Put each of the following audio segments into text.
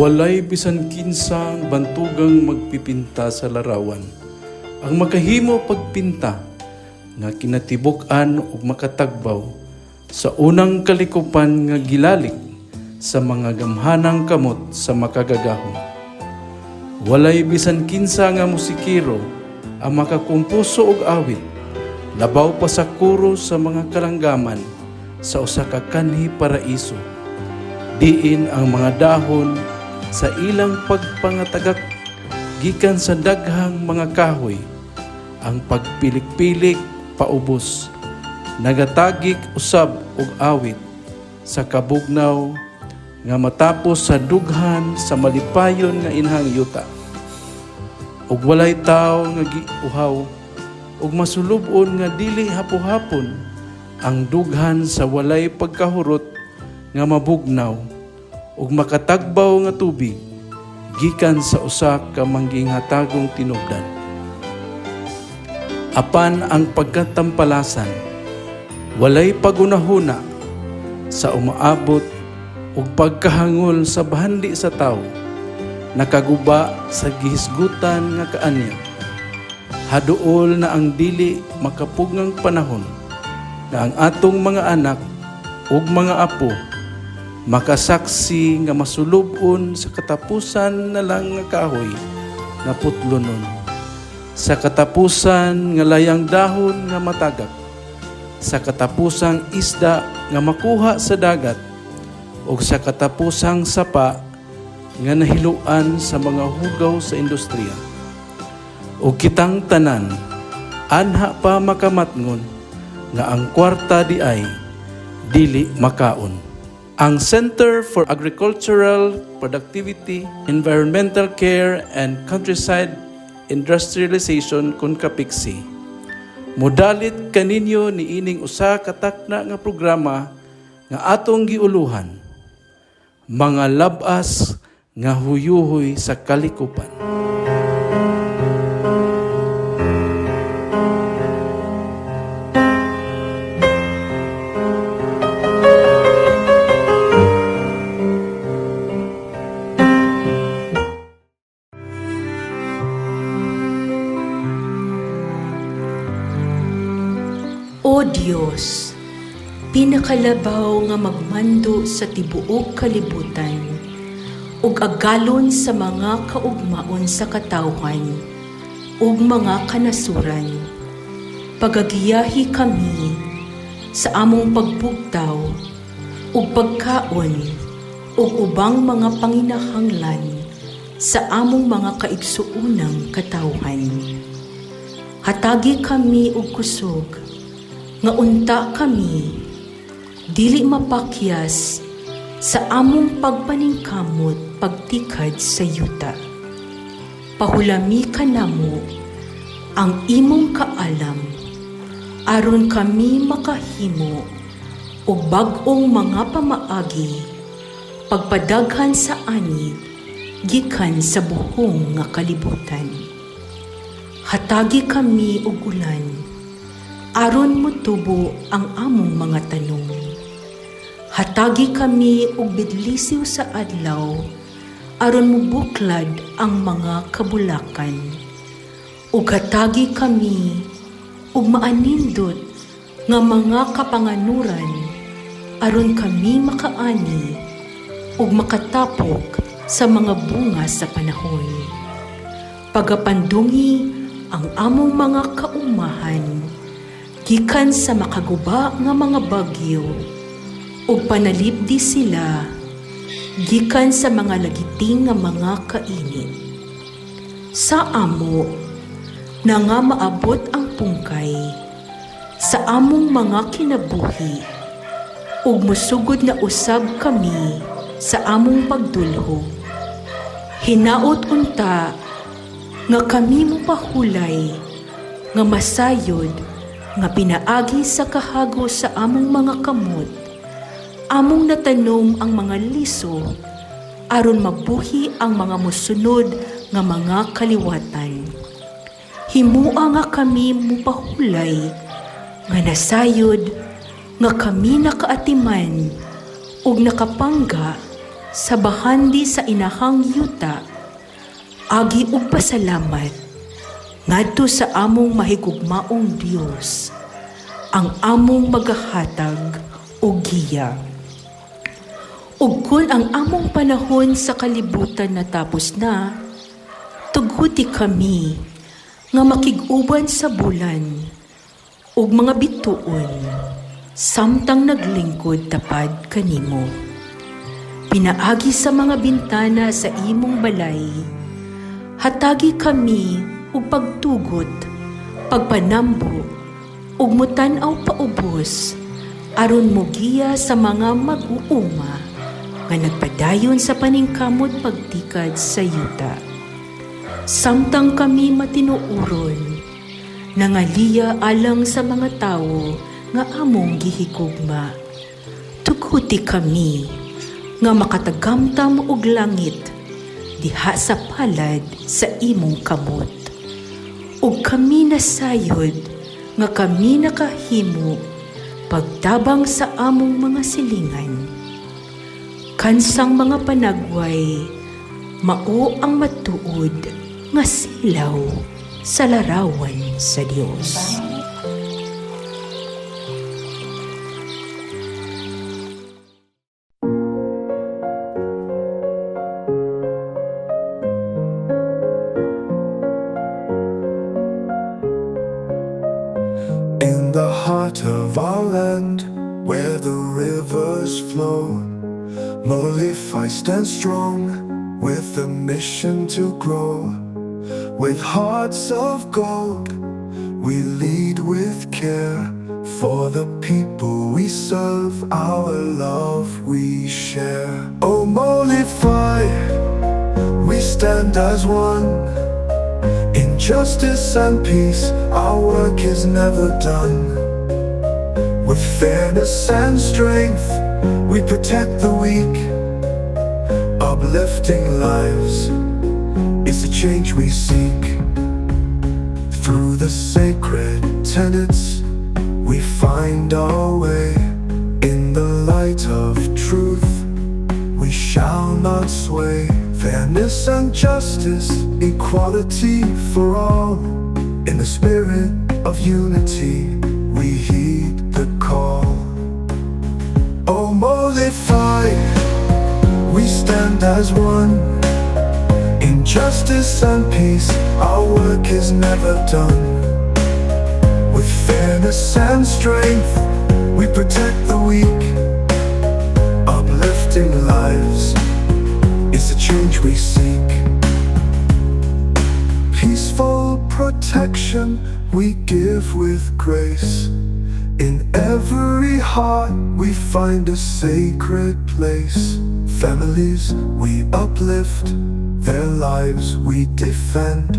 Walay bisan kinsang bantugang magpipinta sa larawan. Ang makahimo pagpinta nga kinatibuk-an ug makatagbaw sa unang kalikupan nga gilalik sa mga gamhanang kamot sa makagagahom. Walay bisan kinsa nga musikero ang makakumpuso og awit, labaw pa sa kuro sa mga kalanggaman sa usa ka kanhi paraiso. Diin ang mga dahon sa ilang pagpangatagak gikan sa daghang mga kahoy, ang pagpilik-pilik paubos, nagatagik usab og awit sa kabugnaw nga matapos sa dughan sa malipayon nga inhang yuta. Ug walay tawo nga giuhaw ug masulub-on nga dili hapo-hapon ang dughan sa walay pagkahurot nga mabugnaw ug makatagbaw nga tubig gikan sa usa ka mangginghatagong tinubdan. Apan ang pagkatampalasan walay pagunahuna sa umaabot ug pagkahangol sa bahandi sa tawo, nakaguba sa gihisgutan nga kaanyag. Haduol na ang dili makapugngang panahon na ang atong mga anak ug mga apo makasaksi nga masulub-on sa katapusan na lang nga kahoy na putlonon, sa katapusan nga layang dahon nga matagak, sa katapusang isda nga makuha sa dagat, ug sa katapusang sapa nga nahiluan sa mga hugaw sa industriya. Ug kitang tanan anha pa makamatngon nga ang kwarta di ay dili makaon. Ang Center for Agricultural Productivity, Environmental Care, and Countryside Industrialization CONCAPICSI modalit kaninyo niining usa ka takna nga programa nga atong giuluhan, mga labas nga huyuhoy sa kalikupan. O Diyos, pinakalabaw nga magmando sa tibuok kalibutan, ug agalon sa mga kaugmaon sa katawhan, ug mga kanasuran, pagagiyahi kami sa among pagbugtaw, ug pagkaon, ug ubang mga panginahanglan sa among mga kaigsuunang katawhan. Hatagi kami og kusog, nga unta kami dili mapakyas sa among pagpaningkamot pagtikad sa yuta. Pahulami kanamo ang imong kaalam aron kami makahimo og bag-ong mga pamaagi pagpadaghan sa anid gikan sa buhong nga kalibutan. Hatagi kami og ulan aron motubo ang among mga tanong. Hatagi kami og bidlisiw sa adlaw aron mubuklad ang mga kabulakan. Ug hatagi kami og maanindot nga mga kapanganuran aron kami makaani ug makatapok sa mga bunga sa panahon. Pagapandungi ang among mga kaumahan gikan sa makaguba nga mga bagyo, ug panalipdi sila gikan sa mga lagiting nga mga kainit. Sa amo na nga maabot ang pungkay sa among mga kinabuhi, ug musugod na usab kami sa among pagdulhog. Hinaot unta nga kami mopahulay nga masayod nga pinaagi sa kahago sa among mga kamot, among natanom ang mga liso, aron mabuhi ang mga musunod nga mga kaliwatan. Himua nga kami mupahulay, nga nasayod, nga kami nakaatiman, ug nakapangga sa bahandi sa inahang yuta, agi ug pasalamat ngadto sa among mahigugmaong Dios, ang among magahatag og giya. Ug kun ang among panahon sa kalibutan natapos na, tughuti kami nga makig-uban sa bulan ug mga bituon samtang naglingkod tapad kanimo. Pinaagi sa mga bintana sa imong balay, hatagi kami ug pagtugot, pagpanambo ug mutan-aw paubos aron mogiya sa mga mag-uuma nga nagpadayon sa paningkamot pagtikad sa yuta. Samtang kami matinuoron, nangaliya alang sa mga tawo nga among gihigugma. Tuguti kami nga makatagamtam og langit diha sa palad sa imong kamot. Ug kami nasayod nga kami nakahimo pagtabang sa among mga silingan. Kansang mga panagway, mao ang matuod nga silaw sa larawan sa Dios. In the heart of our land, where the rivers flow, Molify stands strong, with a mission to grow. With hearts of gold, we lead with care. For the people we serve, our love we share. Oh Molify, we stand as one. In justice and peace, our work is never done. With fairness and strength, we protect the weak. Uplifting lives is the change we seek. Through the sacred tenets, we find our way. In the light of truth, we shall not sway. Fairness and justice, equality for all. In the spirit of unity, we heed the call. Oh Molify, we stand as one. In justice and peace, our work is never done. With fairness and strength, we protect the weak. Uplifting lives is the change we seek. Peaceful protection we give with grace. In every heart we find a sacred place. Families we uplift, their lives we defend.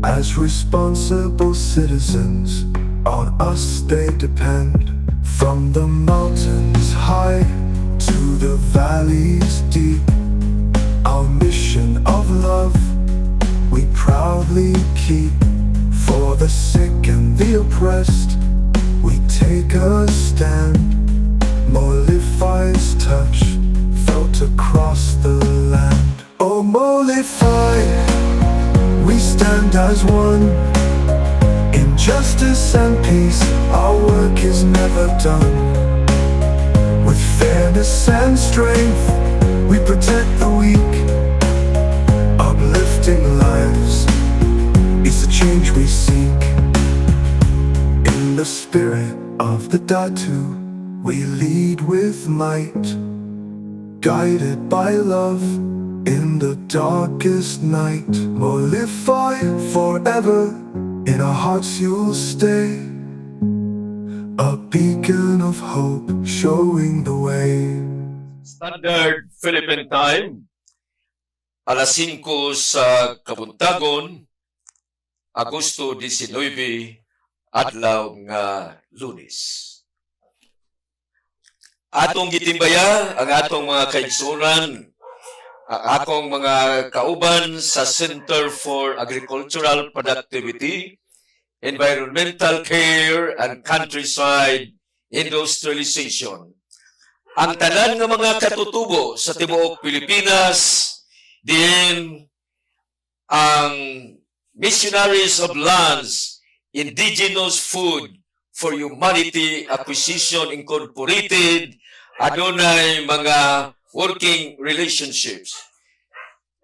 As responsible citizens, on us they depend. From the mountains high to the valleys deep, our mission of love we proudly keep. For the sick and the oppressed, we take a stand. Molify's touch felt across the land. Oh Molify, we stand as one. In justice and peace, our work is never done. With fairness and strength, we protect the weak. Uplifting lives is the change we seek. In the spirit of the Datu, we lead with might. Guided by love in the darkest night. Molify forever, in our hearts you'll stay. A beacon of hope showing the way. Standard Philippine Time, alas 5 sa Kabuntagon, Agosto 19, adlaw nga Lunes. Atong gitimbaya ang atong mga kaigsunan, ang akong mga kauban sa Center for Agricultural Productivity, Environmental Care and Countryside Industrialization. ang tanan nga mga katutubo sa tibuok Pilipinas, din ang Missionaries of Lands, Indigenous Food for Humanity Acquisition Incorporated, adunay mga working relationships.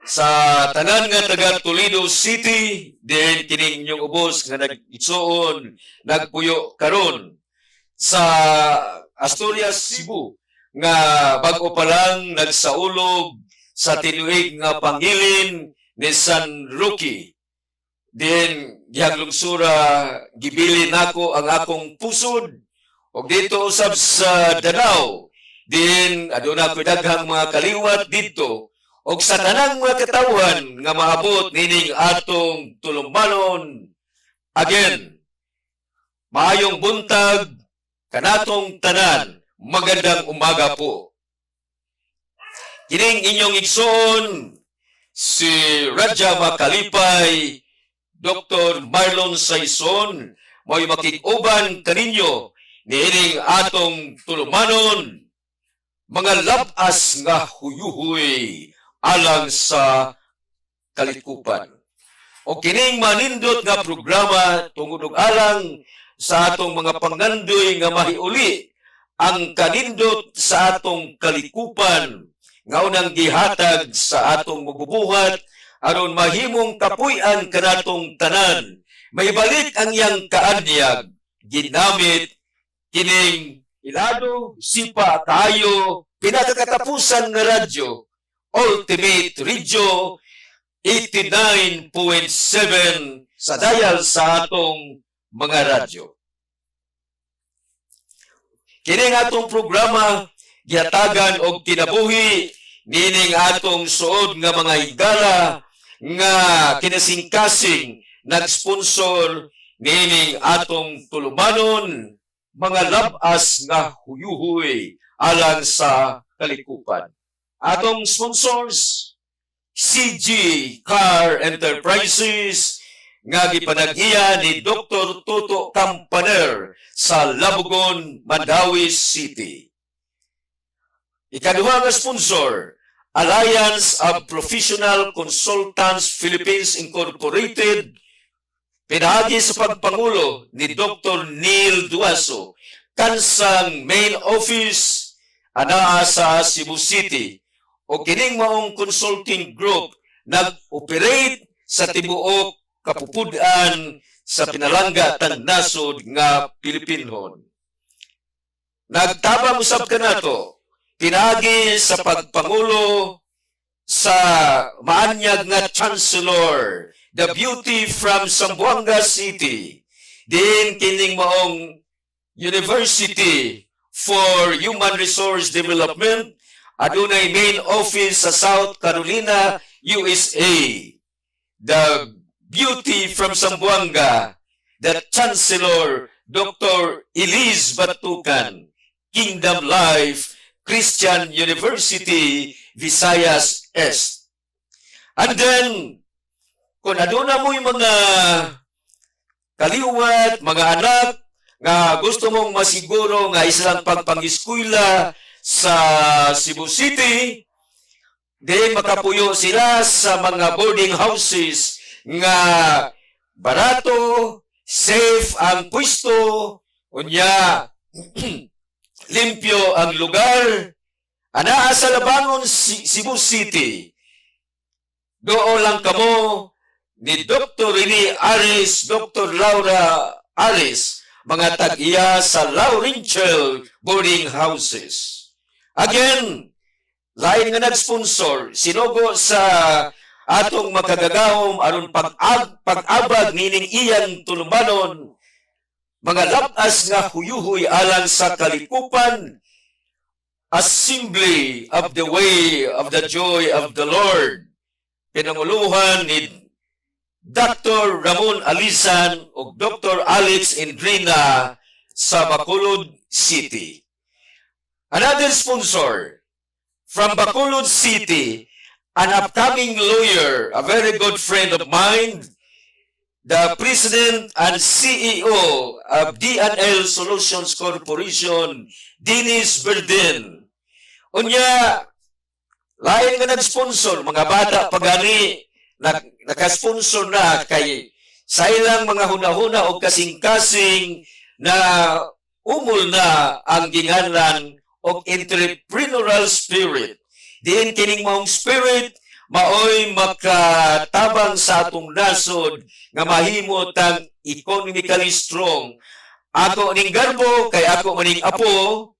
Sa tanan nga taga Toledo City, din kining inyong ubos nga nag-itsoon, nagpuyo karon sa Asturias, Cebu, nga bago pa lang nagsaulog sa tinuig nga pangilin ni San Roque. Din gihaglungsura gibilin nako ang akong pusod og dito usab sa Danau. Din aduna ko daghang mga kaliwat dito og sa tanang mga katawan nga maabot nining atong tulumbanon. Again, maayong buntag kanatong tanan, magandang umaga po. Kining inyong igsoon si Raja Makalipay, Dr. Marlon Saison, mo'y makikuban kaninyo niining atong tulumanon, mga labas nga huyuhoy alang sa kalikupan. O kining manindot nga programa tungod og alang sa atong mga pangandoy nga mahiuli ang kanindot sa atong kalikupan nga unang gihatag sa atong magbubuhat aron mahimong kapuy-an kanatong tanan. May balik ang iyang kaanyag ginamit kining ilado sipa kayo pinakakatapusan nga radyo Ultimate Radio 89.7 sa dial sa atong mga radyo. Kining atong programa giatagan og kinabuhi nining atong suod nga mga higala nga kinasingkasing nag-sponsor nining atong tulumanon, mga labas nga huyuhoy alang sa kalikupan. Atong sponsors, CG Car Enterprises, nga gipanag-iya ni Dr. Toto Campaner sa Labugon, Mandawi City. Ikaduha nga sponsor, Alliance of Professional Consultants Philippines Incorporated, pinahagi sa pagpangulo ni Dr. Neil Duaso, kansang main office anaa sa Cebu City, o kining maong consulting group nag-operate sa tibuok kapupudan sa pinalangga tang nasod nga Pilipinhon. Nagtabang usab kanato pinagi sa pagpangulo sa maanyag nga Chancellor, the beauty from Zamboanga City, din kining maong University for Human Resource Development, adunay main office sa South Carolina, USA. The beauty from Zamboanga, the Chancellor, Dr. Elise Batukan, Kingdom Life, Christian University, Visayas Est. And then, kung aduna mo yung mga kaliwat, mga anak, nga gusto mong masiguro nga islang pagpangiskwela sa Cebu City, di makapuyo sila sa mga boarding houses nga barato, safe ang pwesto, unya limpyo ang lugar, anaa sa Labangon, Cebu City. Doon lang kamo ni Dr. Rene Aris, Dr. Laura Aris, mga tag-iya sa Laurential Boarding Houses. Again, lain nga nag-sponsor, sinugo sa atong makagagahom aron pag-abag nining iyang tulumanon, mga labas nga huyuhoy alang sa kalikupan, Assembly of the Way of the Joy of the Lord, pinanguluhan ni Dr. Ramon Alisan o Dr. Alex Indrina sa Bacolod City. Another sponsor from Bacolod City, an upcoming lawyer, a very good friend of mine, the President and CEO of D&L Solutions Corporation, Dennis Verdin, Unya, lain nga nag-sponsor, mga bata pagani, nakasponsor na kay sa ilang mga hunahuna o kasing-kasing na umol na ang ginganlan o entrepreneurial spirit. Diin kining maong spirit, maoy makatabang sa atong nasod nga mahimo tang economically strong. Ako ning garbo, kay ako maning apo,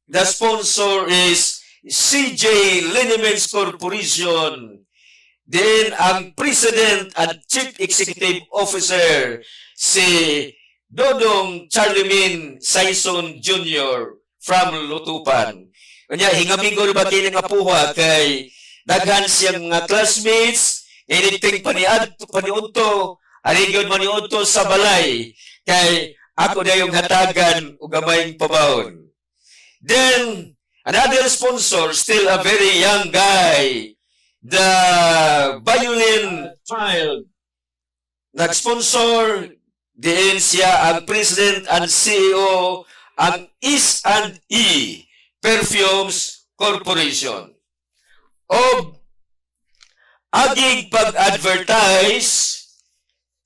the sponsor is CJ Liniments Corporation. Then, ang President and Chief Executive Officer, si Dodong Charlemin Saison Jr. from Lutupan. Kanya, hingamigol ba kayo ng apuha kay daghan siyang mga classmates, initing paniudto, aligod maniudto sa balay, kay ako na yung hatagan o gamayng pabaon. Then, another sponsor, still a very young guy, the violin child, nag-sponsor, diin siya ang President and CEO ang S&E Perfumes Corporation. O aging pag-advertise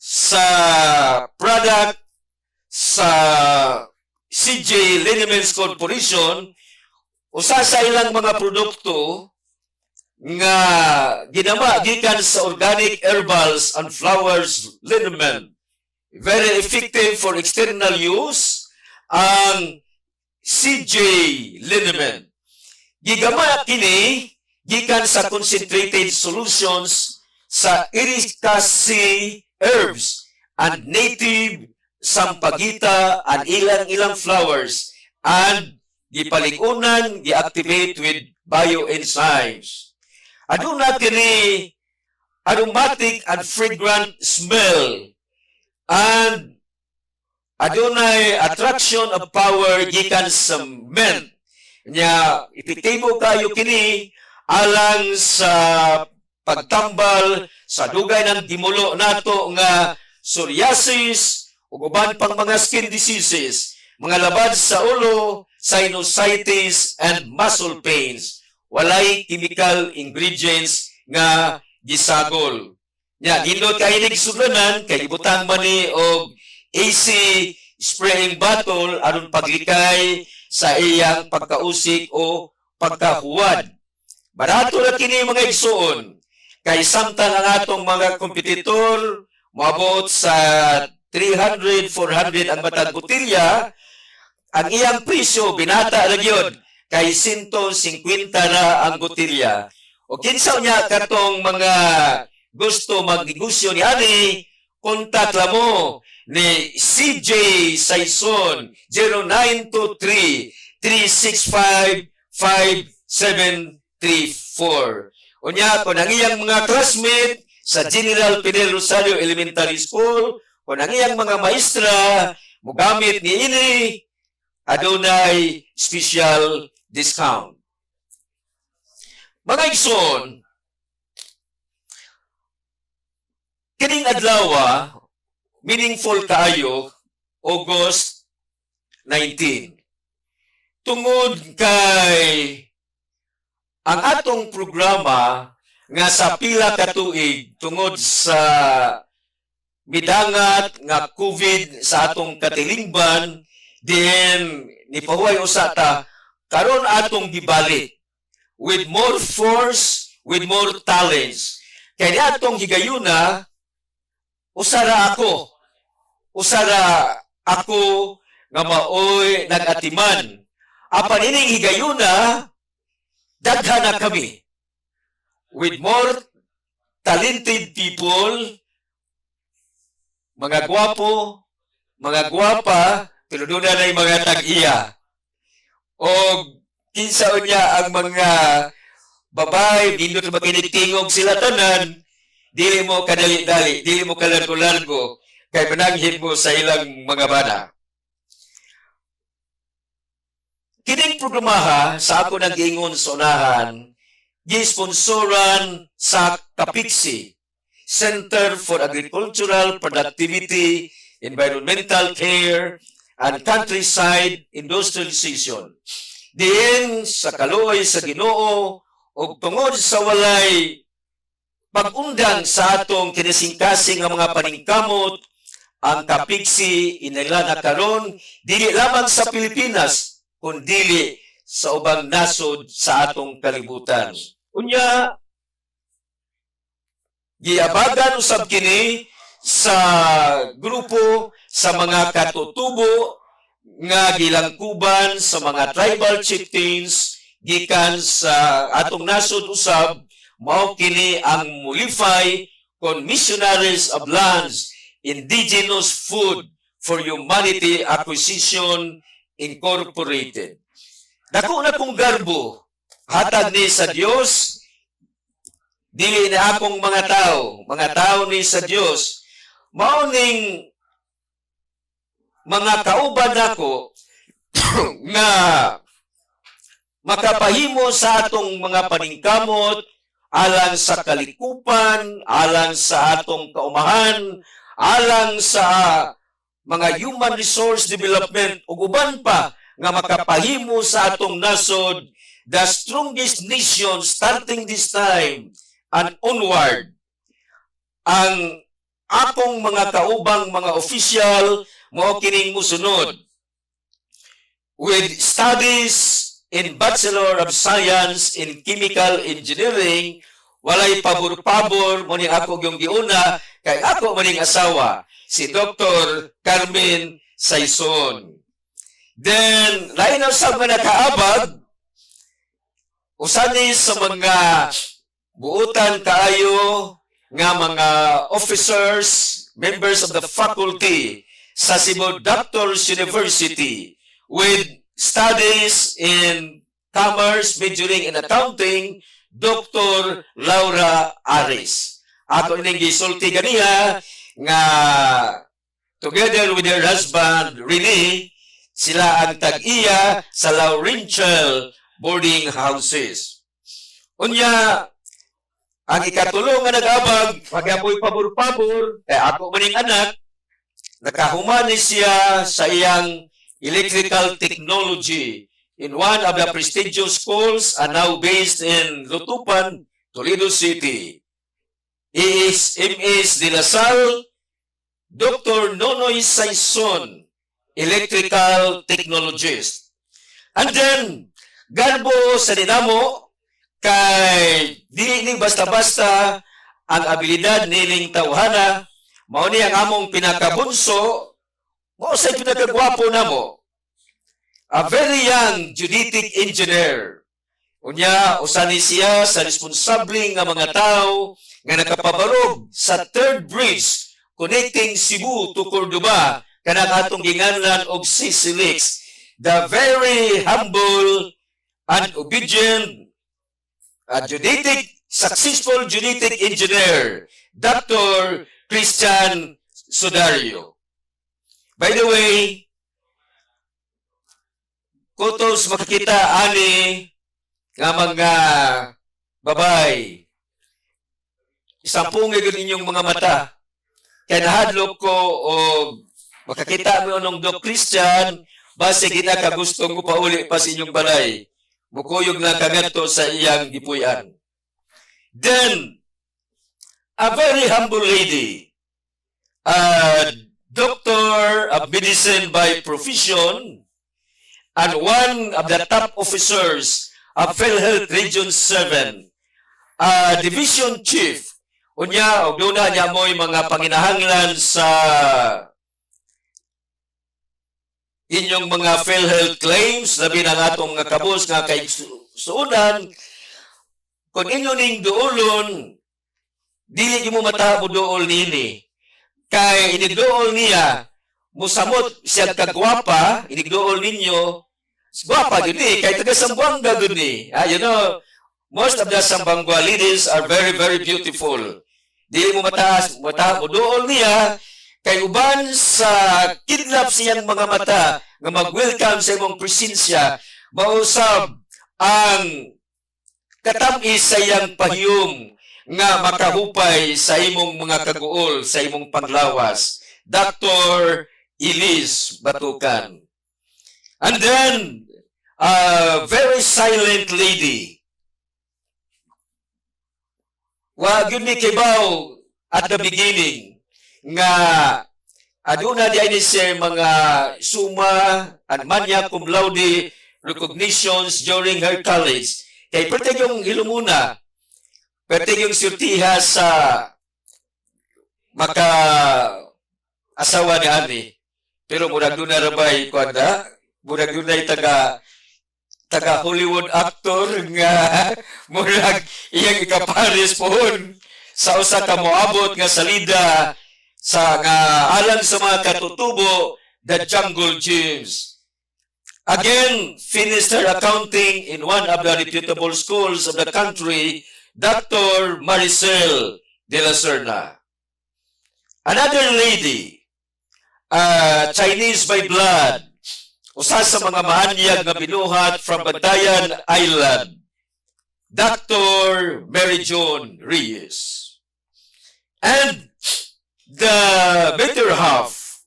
sa product sa CJ Liniments Corporation, usa sa ilang mga produkto nga ginama gikan sa organic herbals and flowers liniment. Very effective for external use ang CJ liniment. Gigama kini gikan sa concentrated solutions sa Ericaceae herbs and native sampagita and ilang flowers and gipalingunan, gi-activate with bioenzymes. Aduna kini aromatic and fragrant smell and adunay attraction of power gikan sa mint. Nya epektibo kayo kini alang sa pagtambal sa dugay ng dimulo nato nga psoriasis ug uban pang mga skin diseases, mga labad sa ulo, sinusitis and muscle pains. Walay chemical ingredients nga gisagol. Nya hindot kay inig sudlanan kay ibutang man ni og AC spraying bottle aron paglikay sa iyang pagkausik o pagkahuwad. Barato na kini mga igsuon kay samtang ang atong mga kompetitor moabot sa 300, 400 ang matag botelya, ang iyang presyo binata ra gyud kay 150 na ang botelya. O kinsa niya katong mga gusto magnegosyo ni ani, kontak lang mo ni CJ Saison 0923-365-5734. Unya, kung ang iyang mga classmate sa General Fidel Rosario Elementary School, kung ang iyang mga maestra, mugamit ni ini, adunay special discount. Mga igsoon, kining adlaw, meaningful kaayo, August 19. Tungod kay ang atong programa nga sa pila ka tuig tungod sa midangat nga COVID sa atong katilingban, din nipahuway usata karon atong gibalik with more force, with more talents. Kaya atong higayuna, usara ako nga maoy nagatiman. Apan ining higayuna, daghan na kami. With more talented people, mga gwapo, mga gwapa, pero doon na yung mga tag-iya. O kinsa niya ang mga babae, dito na makinitingog sila tanan, dili mo kadali-dali, dili mo kalargo-largo, kay mananghin mo sa ilang mga bana. Kining programaha sa ako nag-ingon sa unahan, gisponsoran sa Kapiksi, Center for Agricultural Productivity, Environmental Care, and Countryside Industrialization. diin sa kaluoy sa Ginoo ug tungod sa walay pag-undang sa atong kinasingkasing nga mga paningkamot, ang kapigsi inila na karon dili lamang sa Pilipinas kundi sa ubang nasod sa atong kalibutan. Unya, giabagan usab kini sa grupo sa mga katutubo nga gilangkuban sa mga tribal chieftains gikan sa atong nasod usab, mao kini ang Mulify kon Missionaries of Lands Indigenous Food for Humanity Acquisition Incorporated. Dako na kong garbo, hatag ni sa Dios, dili na akong mga tao ni sa Dios, mauning mga kauban nako nga makapahimo sa atong mga paningkamot alang sa kalikupan, alang sa atong kaumahan, alang sa mga human resource development ug uban pa nga makapahimo sa atong nasod the strongest nation starting this time and onward. Ang akong mga kaubang mga official mao kining musunod with studies in Bachelor of Science in Chemical Engineering. Walay pabor-pabor mo ni ako yung giuna kay ako maning asawa si Dr. Carmen Saison. Then lain na sa mga nakaabag usani sa mga buutan kaayo nga mga officers, members of the faculty sa Cebu Doctors University with studies in commerce, majoring in accounting, Dr. Laura Aris. Ako ining gisulti ganiya nga together with her husband Rene, sila ang tag-iya sa Laurential boarding houses. Unya, ang ikatulong nga nag-abag, magapoy pabor-pabor, kay ako maning anak, nakahumani siya sa iyang electrical technology in one of the prestigious schools and now based in Lutupan, Toledo City. He is M.S. de la Salle, Dr. Nonoy Saison, electrical technologist. And then, garbo sa dinamo, kay di basta-basta ang abilidad nining tawhana, mao ni ang among pinakabunso, mao sa pinakagwapo namo. A very young genetic engineer. Unya, usani siya sa responsable nga mga tao nga nakapabarog sa third bridge connecting Cebu to Cordoba kanang atong ginganlan og CCLX. The very humble and obedient successful genetic engineer, Dr. Christian Sudario. By the way, kutos makikita ani nga mga babay. Isampungay ko ninyong mga mata. Kaya nahadlok ko o makakita mo nung Doc Christian, base ginakagustong ko pauli pa sa inyong balay. Mukuyog na kagato sa iyang gipuyan. Then, a very humble lady, a doctor of medicine by profession, and one of the top officers of PhilHealth Region 7, division chief. Unya, og doon na niya mo'y mga panginahanglan sa inyong mga PhilHealth claims, labi ng atong mga kabos nga kay suunan, kung inyo ning duolon, dili mo matabo duol nini. Kay inigduol niya, musamot siya kagwapa, inigduol ninyo, gwapa yun eh, kay taga Sambuanga yun eh. You know, most of the Sambuanga ladies are very, very beautiful. Dili mo matabo duol niya, kay uban sa kidnap siyang mga mata nga mag-welcome sa imong presensya, mausab ang katamis sa iyang pahiyom nga makahupay sa imong mga kaguol, sa imong panglawas. Dr. Elise Batukan. And then, a very silent lady. Wa gyud ni kibaw at the beginning nga aduna di ani siya mga suma and magna cum laude recognitions during her college. Kay pwede yung hilumuna, pwede yung sirtiha sa maka asawa ni Ani. Pero murag doon na rabay kwanda, murag doon na taga Hollywood actor nga murag iyang ikapares pohon sa usa ka moabot nga salida sa nga alang sa mga katutubo, the Jungle Gyms. Again, finished her accounting in one of the reputable schools of the country, Dr. Maricel de la Serna. Another lady, Chinese by blood, usa sa mga mahanyag nga binuhat from Bantayan Island, Dr. Mary Joan Reyes. And the better half,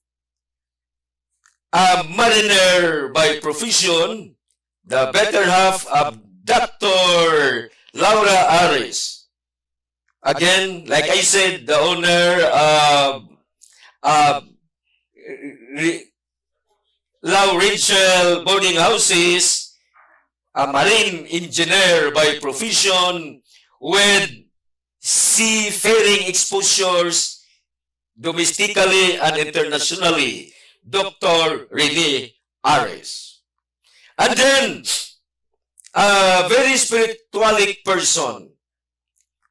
a mariner by profession, the better half of Dr. Laura Aris. Again, like I said, the owner of Laurential Boarding Houses, a marine engineer by profession with seafaring exposures domestically and internationally, Dr. Rene Ares. And then, a very spiritualic person,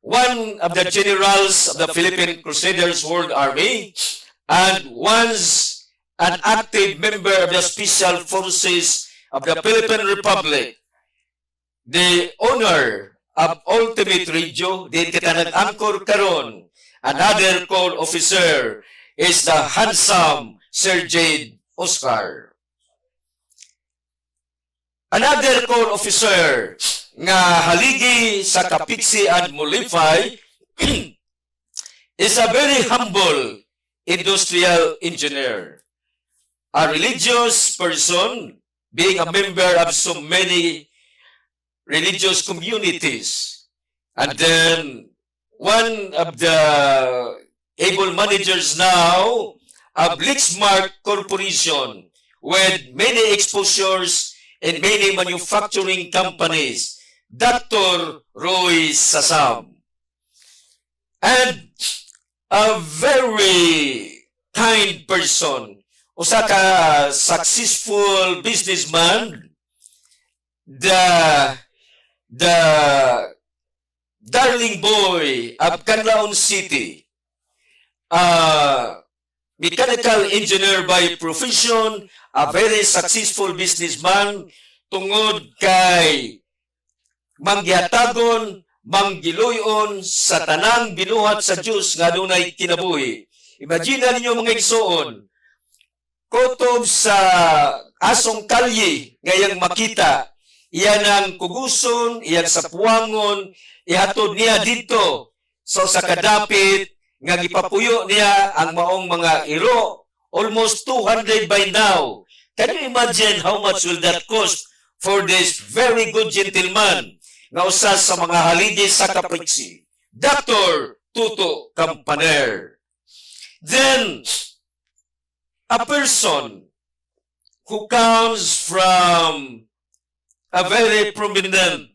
one of the generals of the Philippine Crusaders World Army, and once an active member of the Special Forces of the Philippine Republic, the owner of Ultimate Radio, din kita nag-angkor karon, another call officer is the handsome Sir Jade Oscar. Another call officer nga haligi sa Kapiksi and Mulify is a very humble industrial engineer, a religious person, being a member of so many religious communities. And then one of the able managers now of Lixmark Corporation with many exposures in many manufacturing companies, Dr. Roy Sasam. And a very kind person, usa ka successful businessman, the darling boy of Canlaon City, mechanical engineer by profession, a very successful businessman, tungod kay manggihatagon, manggiluyon sa tanang binuhat sa Diyos nga dunay kinabuhi. Imagine ninyo mga igsoon, kutob sa asong kalye ngayang makita, iyan ang kuguson, iyan sa puwangon, ihatod niya dito so sa kadapit nga gipapuyo niya ang maong mga iro, almost 200 by now. Can you imagine how much will that cost for this very good gentleman nga usa sa mga haligi sa Kapiksi, Dr. Tuto Campaner? Then, a person who comes from a very prominent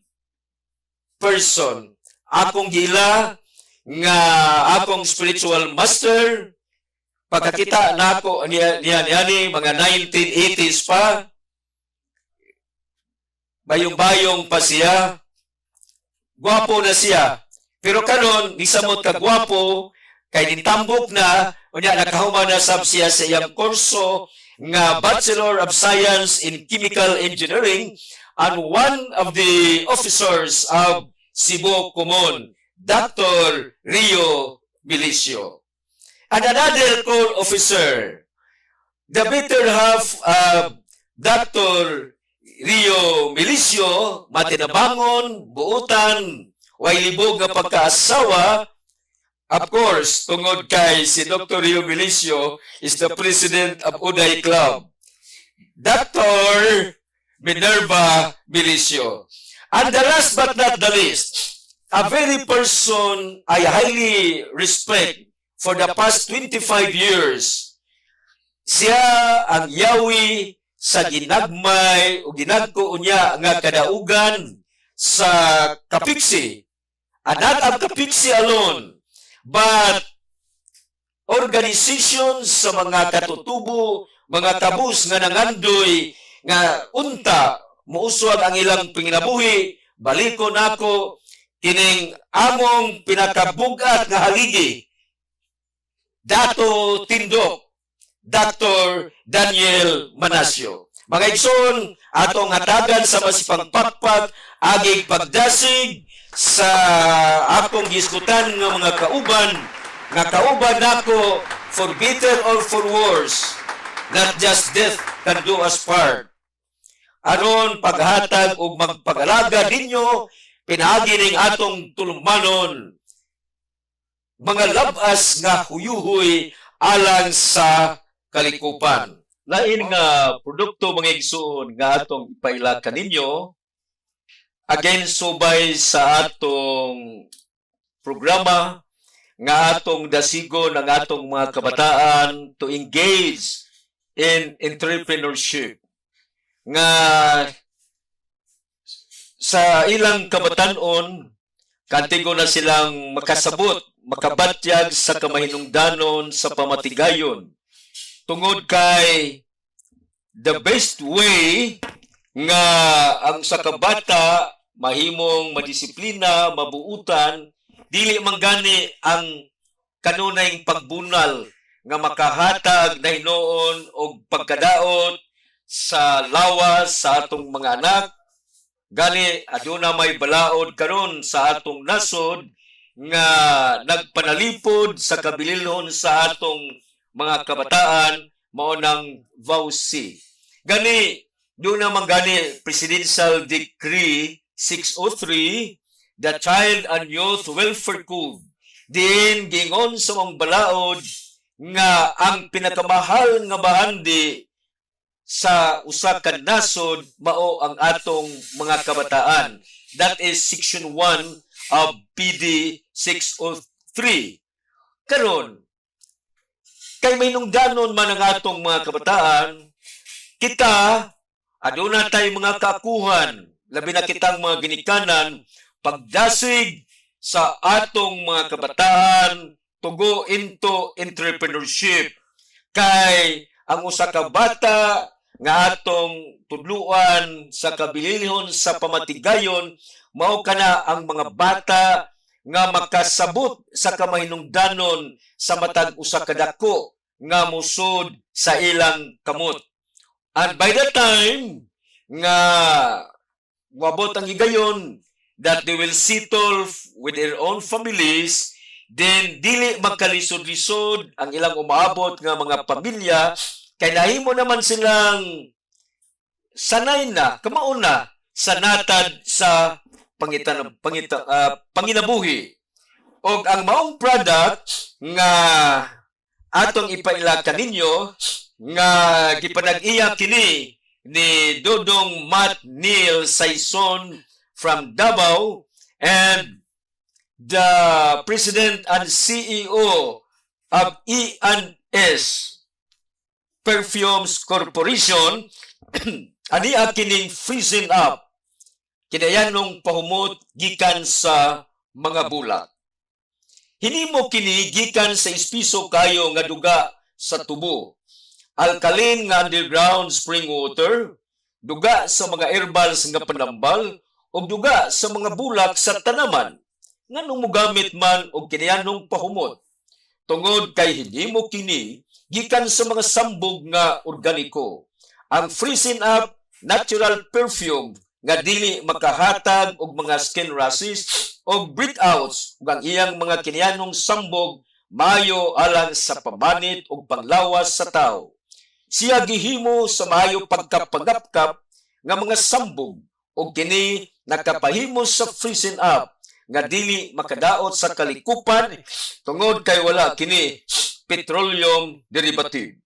person, akong gila nga akong spiritual master, pagkakita na ako niya mga 1980s pa, bayong-bayong pa siya, gwapo na siya, pero karon nisamot ka gwapo, kay nitambok na, unya nakahuman na sab siya sa iyang kurso nga Bachelor of Science in Chemical Engineering, and one of the officers of Cebu Common, Dr. Rio Milicio. And another core officer, the better half of Dr. Rio Milicio, matinabangon, buutan, way libog nga pagkaasawa. Of course, tungod kay si Dr. Rio Milicio is the president of Uday Club. Dr. Minerva Milicio. And the last but not the least, a very person I highly respect for the past 25 years. Siya ang yawi sa ginagmay o ginagko unya nga kadaugan sa Kapiksi. And not ang Kapiksi alone, but organization sa mga katutubo, mga kabus nga nangandoy, nga unta, muuswag ang ilang panginabuhi, baliko nako, kining among pinakabugat nga haligi, Dato Tindok, Dr. Daniel Manasio. Mga igsoon, atong hatagan sa masipang pakpak, aging pagdasig sa akong giskutan nga mga kauban, nga kauban nako for better or for worse, not just death can do us part. Aron paghatag o magpag-alaga ninyo, pinaagi ning atong tulumanon, mga labas nga huyuhoy alang sa kalikupan. Lain nga produkto mga igsoon nga atong ipailakan ninyo, again subay sa atong programa nga atong dasigon ang atong mga kabataan to engage in entrepreneurship. Nga sa ilang kabatanon, kantigo na silang makasabot, makabatyag sa kamahinungdanon sa pamatigayon. Tungod kay the best way nga ang sa kabata mahimong madisiplina, mabuutan, dili man gani ang kanunay pagbunal nga makahatag na hinoon og pagkadaot sa lawas sa atong mga anak. Gani aduna may balaod karon sa atong nasod nga nagpanalipod sa kabililhon sa atong mga kabataan mao nang VAUC. Gani doon naman gani Presidential Decree 603, the Child and Youth Welfare Code. Din gingon sa mga balaod nga ang pinakamahal nga bahandi sa usa ka nasod mao ang atong mga kabataan. That is Section 1 of PD 603. Karon kay may nungdanon man ang atong mga kabataan, kita aduna tay mga kakuhan, labi na kitang mga ginikanan, pagdasig sa atong mga kabataan to go into entrepreneurship. Kay ang usa ka bata nga atong tudluan sa kabilihon sa pamatigayon, mao kana ang mga bata nga makasabot sa kamahinungdanon sa matag usa ka dako nga musod sa ilang kamot. And by the time nga wabot ang higayon that they will settle with their own families, then dili magkalisod-lisod ang ilang umaabot nga mga pamilya, kay nahimo naman silang sanay na, kamaon na, sa natad sa panginabuhi. O ang maong product nga atong ipailakan ninyo, nga gipanag-iya kini ni Dodong Matt Neil Saison from Davao and the President and CEO of E&S Perfumes Corporation. Ani kining freezing up kinayanong pahumot gikan sa mga bulak. Hinimo kini gikan sa ispiso kayo nga duga sa tubo, alkaline nga underground spring water, duga sa mga herbals nga panambal, o duga sa mga bulak sa tanaman, nga nung mugamit man og kinayanong pahumot. Tungod kay hinimo kini gikan sa mga sambog nga organiko. Ang freezing up natural perfume nga dili makahatag og mga skin rashes o breakouts ug ang iyang mga kinayanong sambog maayo alang sa pamanit ug panglawas sa tao. Siya gihimo sa maayo pagkapagapkap nga mga sambog ug kini nakapahimo sa freezing up nga dili makadaot sa kalikupan tungod kay wala kini petroleum derivative.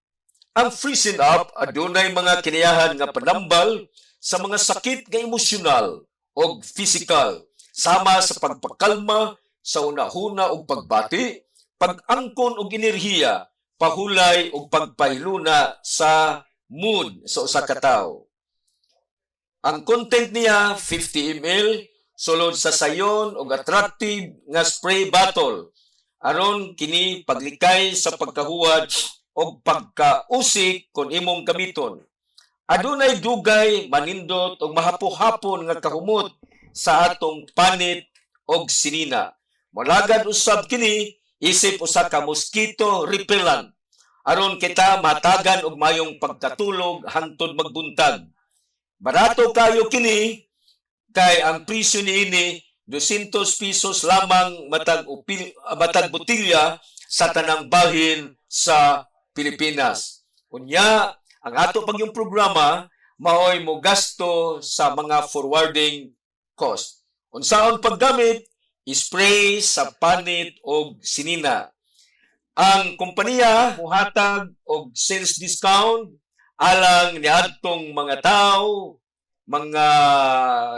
Ang freezing up adunay mga kinayahan nga panambal sa mga sakit nga emosyonal o physical, sama sa pagpakalma sa unahuna og pagbati, pag-angkon og enerhiya, pahulay og pagpahiluna sa mood sa usa ka tawo. Ang content niya 50 ml sulod sa sayon og attractive nga spray bottle aron kini paglikay sa pagkahuwad og pagkausik kon imong gamiton. Adunay dugay, manindot og mahapo-hapon nga kahumot sa atong panit og sinina. Molagad usab kini isip usa ka mosquito repellent aron kita matagan og mayong pagkatulog hangtod magbuntag. Barato kayo kini kay ang presyo niini 200 pesos lamang matag botilya sa tanang bahin sa Pilipinas. Unya, ang ato pag yung programa maoy mo gasto sa mga forwarding cost. Unsaon paggamit, spray sa panit o sinina. Ang kompanya muhatag og sales discount alang niadtong mga tao, mga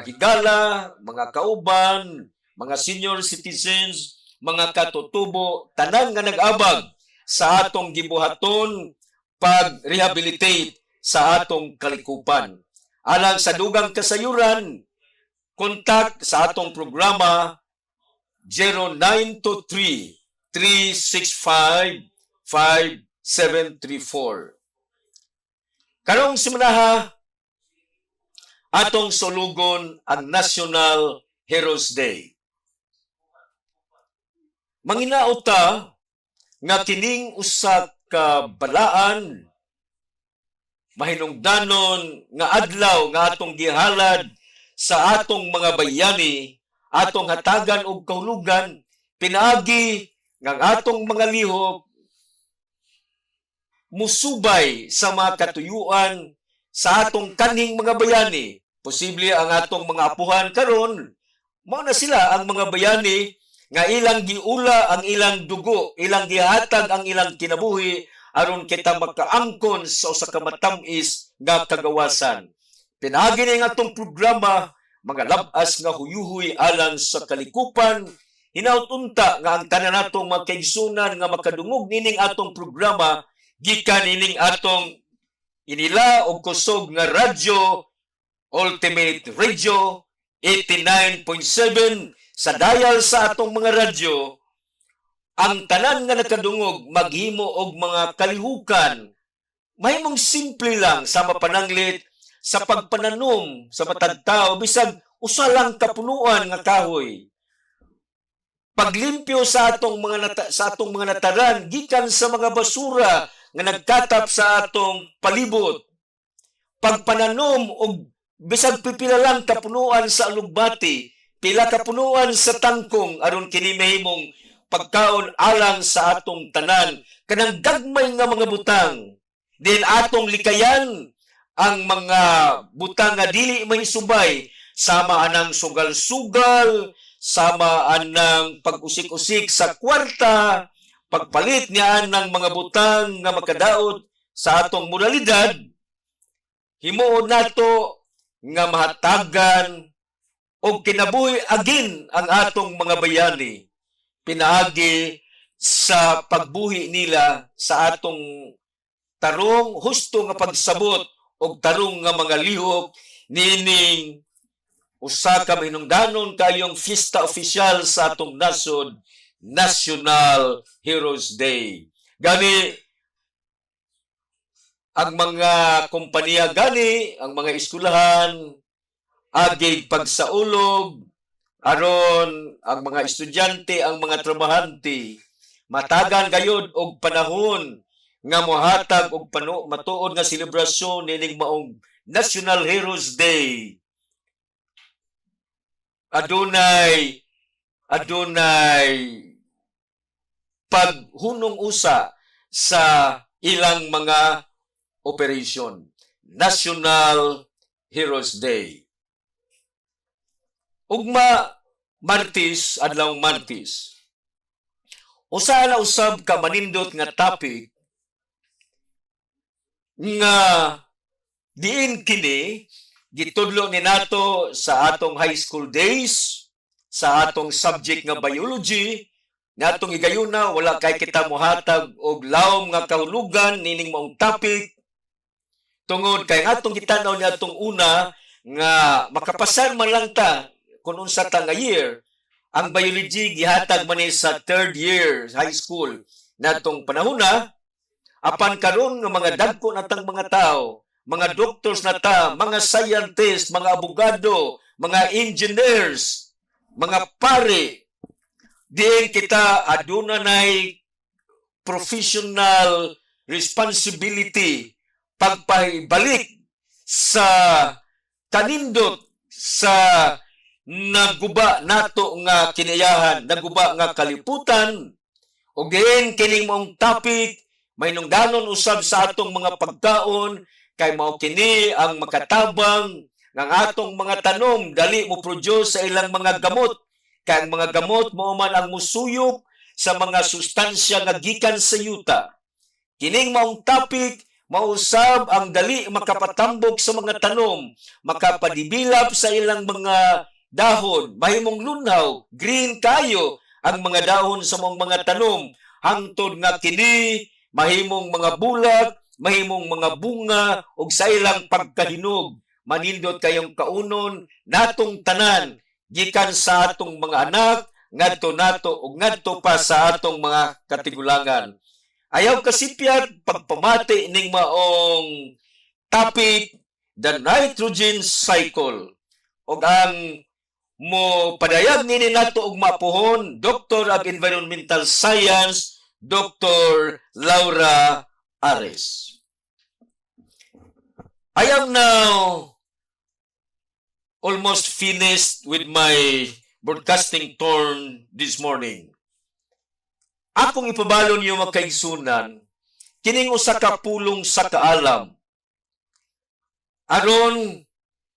higala, mga kauban, mga senior citizens, mga katutubo, tanan nga nag-abag sa atong gibuhaton pag-rehabilitate sa atong kalikupan. Alang sa dugang kasayuran, kontak sa atong programa 0923-365-5734. Karong simanaha, atong sulugon ang National Heroes Day. Manginaot ta nga kining usa ka balaan, mahinungdanon nga adlaw nga atong gihalad sa atong mga bayani, atong hatagan og kahulugan, pinaagi nga ang atong mga lihok musubay sa mga katuyuan sa atong kaning mga bayani. Posible ang atong mga apuhan karon mao na sila ang mga bayani nga ilang giula ang ilang dugo, ilang gihatag ang ilang kinabuhi aron kita makaangkon sa usa ka matamis nga kagawasan. Pinaagi ni nga atong programa mga labas nga huyuhoy alang sa kalikupan, hinaut-unta nga ang tanan natong mga kaigsunan nga makadungog nining atong programa gikan nining atong inila og kusog nga radyo, Ultimate Radio 89.7 sa dial sa atong mga radyo. Ang tanan nga nakadungog maghimo og mga kalihukan, mahimong simple lang sa mapananglit sa pagpananom sa matag tao bisag usa lang kapunuan nga kahoy. Paglimpyo sa atong mga nataran gikan sa mga basura nga nagkatap sa atong palibot. Pagpananom og bisag pipila lang kapunuan sa alugbati, pila kapunuan sa tangkong aron kini mahimong pagkaon alang sa atong tanan, kanang gagmay nga mga butang. Din atong likayan ang mga butang nga dili mahisubay, sama anang sugal-sugal, sama anang pag-usik-usik sa kwarta, pagpalit niya ng mga butang nga makadaot sa atong moralidad. Himuon nato nga mahatagan o kinabuhi agin ang atong mga bayani. Pinaagi sa pagbuhi nila sa atong tarong husto nga pagsabot o tarong nga mga lihok nining usa ka hinungdanon kayong fiesta opisyal sa atong nasod, National Heroes Day. Gani ang mga kompanya gani, ang mga eskwelahan, agig pagsaulog, aron ang mga estudyante, ang mga trabahante, matagan gayud og panahon nga mohatag og matuod nga selebrasyon nining maong National Heroes Day. Adunay paghunong usa sa ilang mga operation. National Heroes Day. Ugma Martis, adlaw Martis. Usa na usab ka manindot nga topic nga diin kini gitudlo ni nato sa atong high school days, sa atong subject nga biology, natong igayuna wala kay kita mohatag og lawom nga kahulugan nining maong topic tungod kay atong gitanaw ni atong una nga makapasar man lang ta kun unsa ta nga year. Ang biology gihatag man ni sa third year high school natong panahona. Apan karon nga mga dagko natang mga tao, mga doctors na ta, mga scientists, mga abogado, mga engineers, mga pare, diin kita aduna nay professional responsibility pagpahibalik sa kanindot sa naguba nato nga kinayahan, naguba nga kaliputan, o diin kining mong topic may nungdanon usab sa atong mga pagkaon kay mao kini ang makatabang ng atong mga tanom dali mo produce sa ilang mga gamot kay ang mga gamot mao man ang musuyop sa mga sustansya nga gikan sa yuta. Kining maong topic mausab ang dali makapatambok sa mga tanom, makapadibilap sa ilang mga dahon, mahimong lunhaw, green kayo ang mga dahon sa mga tanom hangtod nga kini mahimong mga bulag, mahimong mga bunga, o sa ilang pagkahinog. Manindot kayong kaunon, natong tanan, gikan sa atong mga anak, ngadto nato, o ngadto pa sa atong mga katigulangan. Ayaw kasipyat, pagpamati ning maong topic, the nitrogen cycle. O ang mo padayag nini nato og mapuhon, Doctor of Environmental Science, Dr. Laura Ares. I am now almost finished with my broadcasting turn this morning. Akong ipabalo niyo makaigsunan, kining usa ka pulong sa kaalam. Aron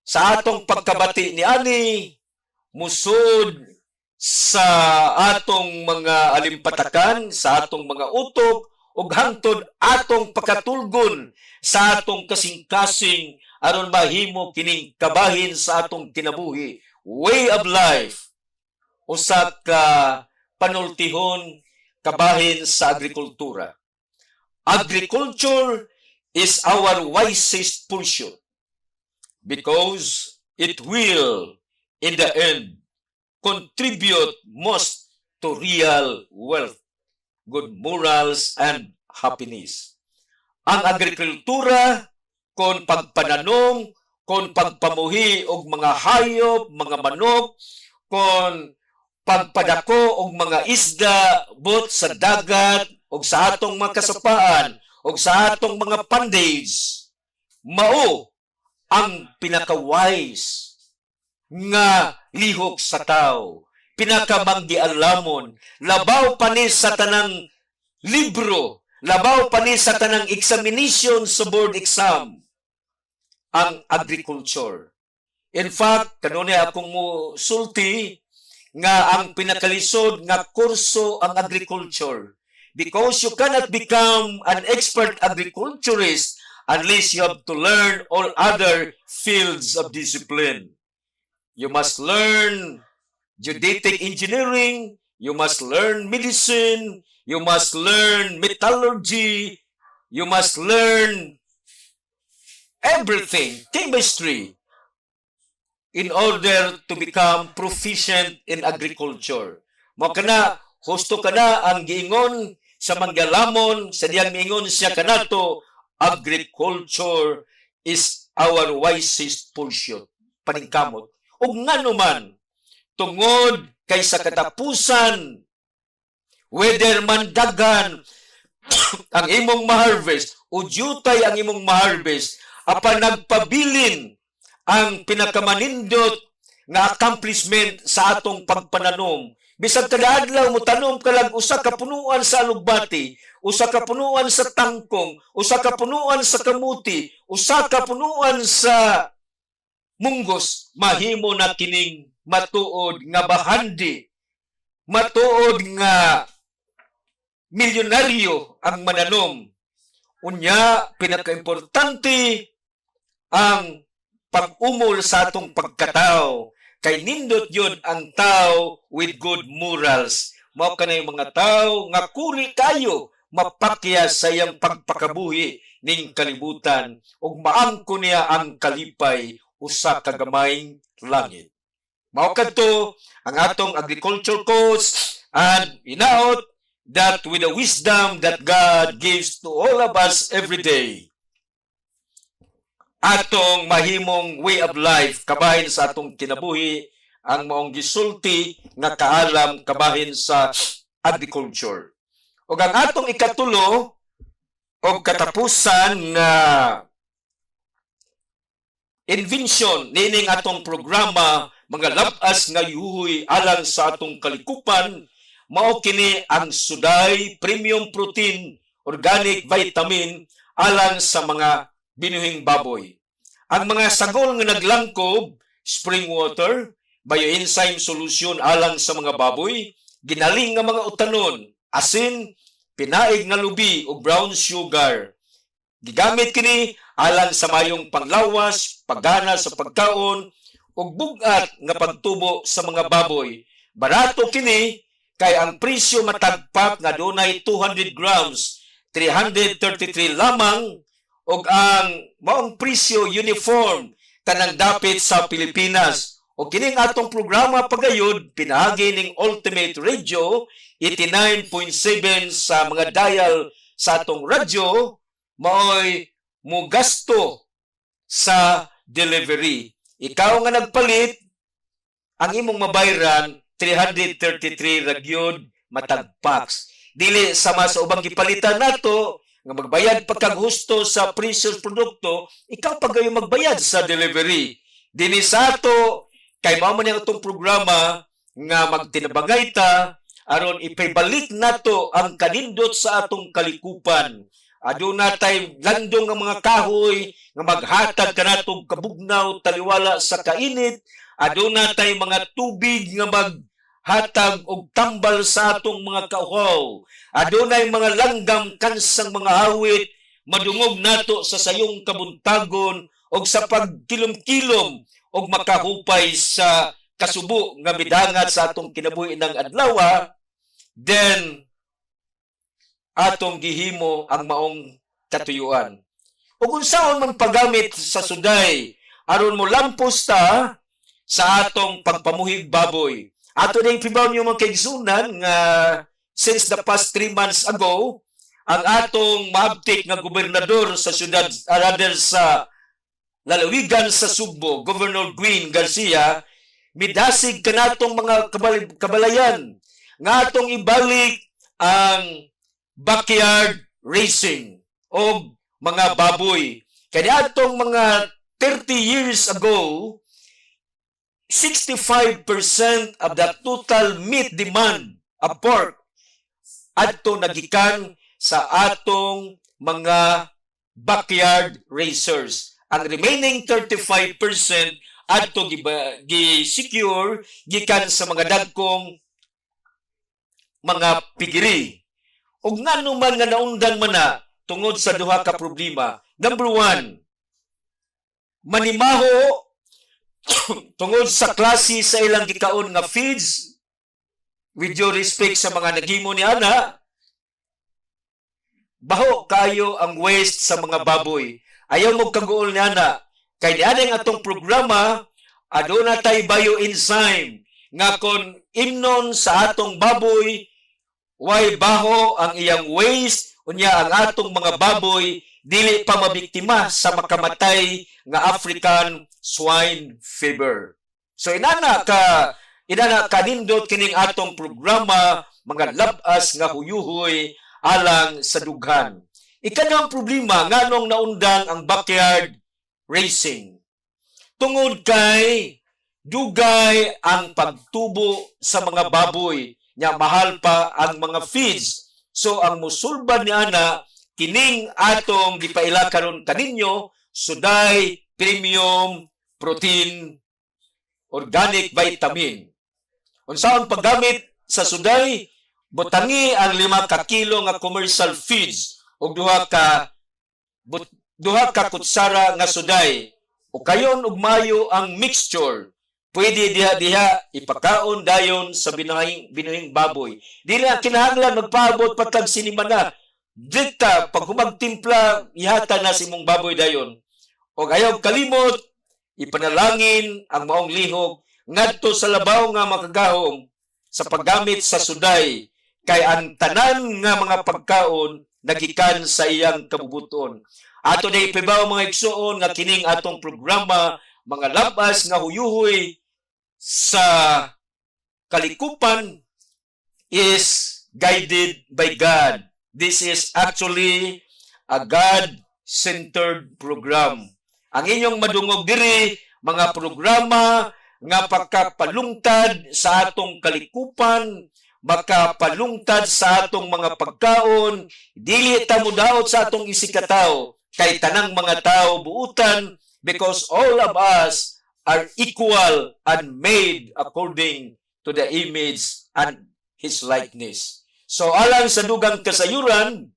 sa atong pagkabati ni ani, musod sa atong mga alimpatakan, sa atong mga utok, ug hangtod atong pakatulgon sa atong kasing-kasing aron mahimo kining kabahin sa atong kinabuhi, way of life, usa ka panultihon kabahin sa agrikultura. Agriculture is our wisest pursuit because it will, in the end, contribute most to real wealth, good morals, and happiness. Ang agrikultura, kung pagpananom, kung pagpamuhi og mga hayop, mga manok, kung pagpadako og mga isda, bot sa dagat, og sa atong mga kasapaan, og sa atong mga pandage, mao ang pinaka-wise nga lihok sa tao, pinakamanggialamon, labaw pa ni sa tanang libro, labaw pa ni sa tanang examination sa board exam, ang agriculture. In fact, kanunay akong mo sulti nga ang pinakalisod nga kurso ang agriculture, because you cannot become an expert agriculturist unless you have to learn all other fields of discipline. You must learn geodetic engineering, you must learn medicine, you must learn metallurgy, you must learn everything, chemistry, in order to become proficient in agriculture. Mao kana, husto kana ang giingon sa manggalamon, sa diyang miingon siya kanato, agriculture is our wisest pursuit. Paningkamot. Ug ngano man, tungod kay sa katapusan, whether man daghan ang imong ma-harvest o jutay ang imong ma-harvest, apan nagpabilin ang pinakamanindot nga accomplishment sa atong pagpananom. Bisag kada adlaw mo tanom kalag usa ka punuan sa alugbati, usa ka punuan sa tangkong, usa ka punuan sa kamuti, usa ka punuan sa munggos, mahimo na kining matuod nga bahandi, matuod nga milyonaryo ang mananom. Unya, pinaka-importante ang pag-umol sa atong pagkatao. Kay nindot yun ang tao with good morals. Mao kanay mga tao nga kuri kayo mapakya sa iyang pagpakabuhi ning kalibutan ug maangko niya ang kalipay usa ka gamayng langit. Mao kadto ang atong agriculture coach and hinaot that with the wisdom that God gives to all of us every day, atong mahimong way of life kabahin sa atong kinabuhi ang maong gisulti nga kaalam kabahin sa agriculture. Ug ang atong ikatulo o katapusan nga invention nining atong programa mga labas nga yuhoy alang sa atong kalikupan mao kini ang Suday Premium Protein Organic Vitamin alang sa mga binuhing baboy. Ang mga sagol nga naglangkob, spring water, bioenzyme solution alang sa mga baboy, ginaling nga mga utanon, asin, pinaig nga lubi o brown sugar. Gigamit kini alang sa mayong panglawas, paggana sa pagkaon, ug bugat nga pagtubo sa mga baboy. Barato kini kay ang presyo matagpak nga dunay 200 grams, 333 lamang, ug ang maong presyo uniform kanang dapit sa Pilipinas. O kining atong programa pagayod pinagi ning Ultimate Radio 89.7 sa mga dial sa atong radyo maoy mo gasto sa delivery. Ikaw nga nagpalit ang imong mabayran 333 ragyod matagpaks. Dili sama sa ubang gipalitan nato nga magbayad pagkag husto sa presyo produkto, ikaw pagayo magbayad sa delivery. Dili sa ato kay mao man itong programa nga magtinabagay ta aron ipaybalik nato ang kanindot sa atong kalikupan. Aduna tay landong nga mga kahoy nga maghatag kanatong kabugnaw taliwala sa kainit. Aduna tay mga tubig nga maghatag og tambal sa atong mga kauhaw. Adunay mga langgam kansang mga awit madungog nato sa sayong kabuntagon og sa pagkilom-kilom og makahupay sa kasubo nga midangat sa atong kinabuhi ng adlaw, then atong gihimo ang maong katuyuan. Ug unsaon man paggamit sa suday aron mo lampos ta sa atong pagpamuhig baboy. Ato ning pibaw niyo mga kaigsunan nga since the past 3 months ago, ang atong maabtik nga gobernador sa syudad rather sa lalawigan sa Sugbo, Governor Gwin Garcia, midasig kanatong mga kabalayan nga atong ibalik ang backyard racing o mga baboy. Kaya atong mga 30 years ago, 65% of the total meat demand of pork adto nagikan sa atong mga backyard racers. Ang remaining 35% adto gi-secure gikan sa mga dagkong mga pigiri. Ug ngano man nga naundan man na tungod sa duha ka problema. Number 1, manimaho tungod sa klase sa ilang gikaon nga feeds, with due respect sa mga naghimo ni ana, baho kayo ang waste sa mga baboy. Ayaw mo kaguol ni ana. Kay di ang atong programa, aduna tay bioenzyme nga kon imnon sa atong baboy, way baho ang iyang waste, unya ang atong mga baboy dili pa mabiktima sa makamatay nga African swine fever. So inana kanindot kining atong programa mga labas nga huyuhoy alang sa dughan. Ikanang problema nganong naundang ang backyard racing. Tungod kay dugay ang pagtubo sa mga baboy, nya mahal pa ang mga feeds. So ang musulbad ni ana kining atong gipaila karon kaninyo, Suday Premium Protein Organic Vitamin. Unsaon paggamit sa Suday? Butangi ang 5 ka kilo nga commercial feeds ug duha ka kutsara nga Suday. o kayon ug mayo ang mixture. Pwede diha ipakaon dayon sa binuhing baboy. Dili na kinahanglan magpaabot patag sinima na. Dita pag humagtimpla ihata na si mong baboy dayon. O ayaw kalimot ipanalangin ang maong lihok ngadto sa labaw nga makagahom sa paggamit sa suday kay ang tanan nga mga pagkaon nagikan sa iyang kabubuton. Ato na ipibaw mga igsuon nga kining atong programa mga labas nga huyuhoy sa kalikupan is guided by God. This is actually a God-centered program. Ang inyong madungog diri, mga programa nga pagkapalungtad sa atong kalikupan, makapalungtad sa atong mga pagkaon, dili ta mudaot sa atong isikataw, kay tanang mga tao buutan, because all of us are equal and made according to the image and His likeness. So alang sa dugang kasayuran,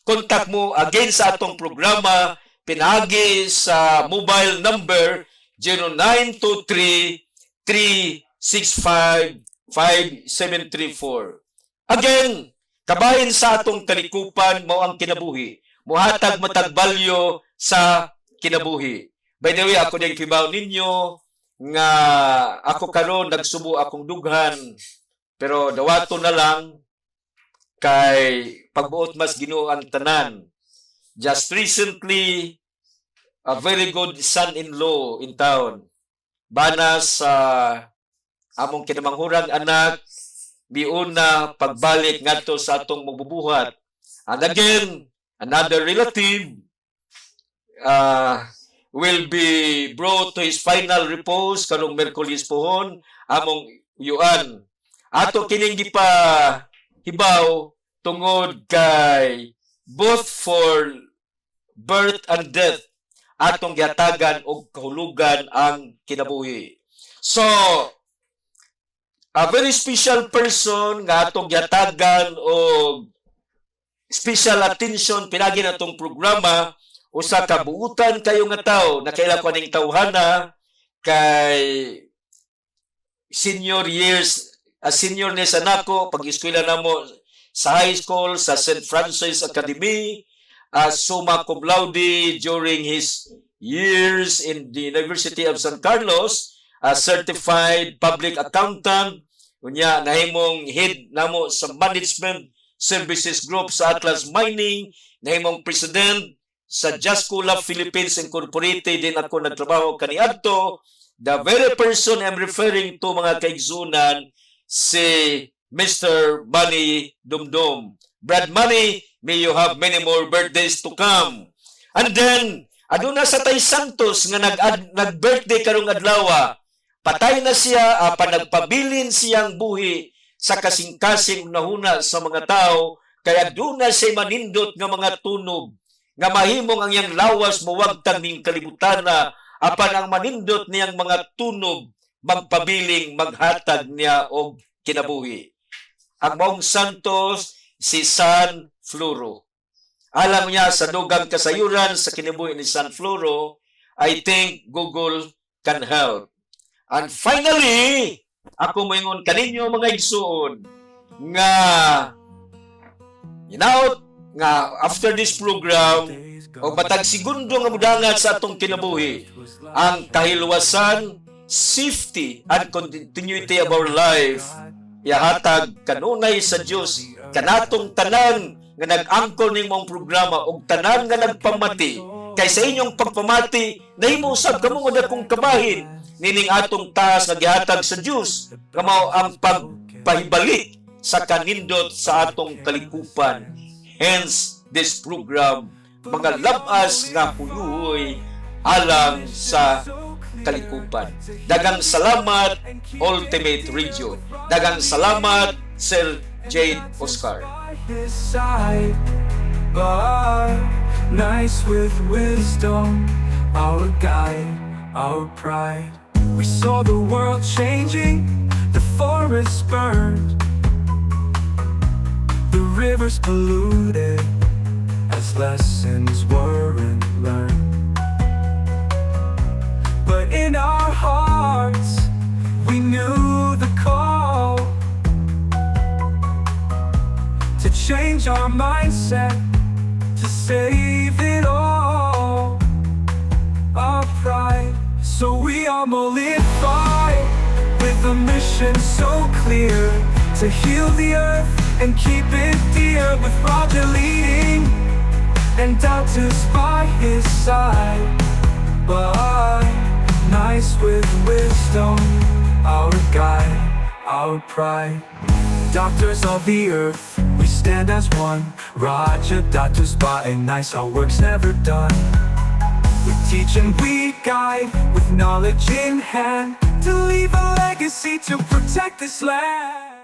kontak mo again sa atong programa, pinagi sa mobile number 0923-365-5734. Again, kabahin sa atong kalikupan mao ang kinabuhi. Muhatag matagbalyo sa kinabuhi. By the way, ako din kibaw ninyo nga ako karon nagsubo akong dughan pero dawato na lang kay pagbuot mas Ginoo ang tanan. Just recently, a very good son-in-law in town. Bana sa among kinamangurang anak, biuna pagbalik ngadto sa atong magbubuhat. And again, another relative will be brought to his final repose karong Miyerkules pohon among yuan. Ato kining gipa hibaw tungod kay both for birth and death atong gihatagan og kahulugan ang kinabuhi. So, a very special person nga atong gihatagan og special attention pinagi natong programa, usa ka buutan kayo nga tawo nakaila ko ning tawhana kay senior years, senior ni sa nako pag-eskwela namo sa high school sa St. Francis Academy, summa cum laude during his years in the University of San Carlos, a certified public accountant, unya nahimong head namo sa management services group sa Atlas Mining, nahimong president sa Jascola Philippines Incorporated, din ako nagtrabaho kaniadto. The very person I'm referring to mga kaigsunan, si Mr. Manny Dumdum. Brad Manny, may you have many more birthdays to come. And then, aduna sa Tay Santos nga nag-birthday karong adlaw. Patay na siya, panagpabilin siyang buhi sa kasing-kasing nahuna sa mga tao, kaya aduna siya manindot nga mga tunog, nga mahimong ang iyang lawas muwagtang ning kalibutan na, apan ang manindot niyang mga tunog, magpabiling maghatag niya og kinabuhi. Ang maong Santos, si San Floro. Alam niya sa dugang kasayuran sa kinabuhi ni San Floro, I think Google can help. And finally, ako moingon kaninyo mga igsuon nga nga after this program o matag segundo nga mudangat sa atong kinabuhi ang kahilwasan, safety and continuity of our life ihatag kanunay sa Dios kanatong tanan nga nag-angkol ning mong programa og tanan nga nagpamati kay sa inyong pagpamati nahimo usab kamo nga dakong kabahin nining atong taas nga gihatag sa Dios kamo ang pagpahibalik sa kanindot sa atong kalikupan. Hence this program mga labas nga huyuhoy alang sa kalikupan. Dagang salamat Ultimate Radio. Dagang salamat Sir Jade Oscar. Nice with wisdom, our guide, our pride. We saw the world changing, the forests burned, the rivers polluted as lessons weren't learned. change our mindset to save it all. Our pride, so we are modified with a mission so clear to heal the earth and keep it dear, with Roger leading and doubters by his side, but nice with wisdom, our guide, our pride. Doctors of the earth, we stand as one. Roger, doctors by and nice, our work's never done. We teach and we guide with knowledge in hand to leave a legacy to protect this land.